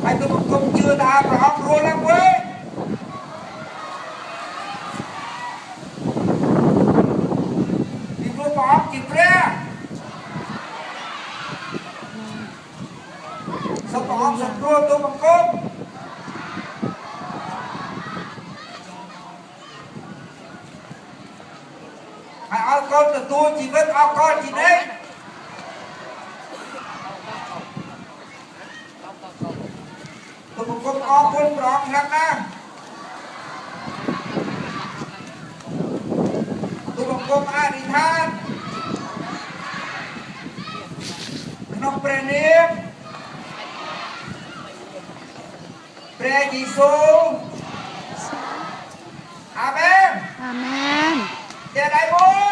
ហើយទៅគុំជឿថាព្រះអង្គរួចឡើងវិញពីព្រោះព្រះអង្គជាព្រះសូមព្រះអង្គសម្រួលទូបង្គំហើយឲ្យកូនទទួលជីវិតអកលជានិច្ចទូបង្គំអរគុណព្រះអង្គខ្លាំងណាស់ទូបង្គំអធិដ្ឋានក្នុងព្រះនាមព្រះយេស៊ូវអាមែនអាមែន Dạ đại vua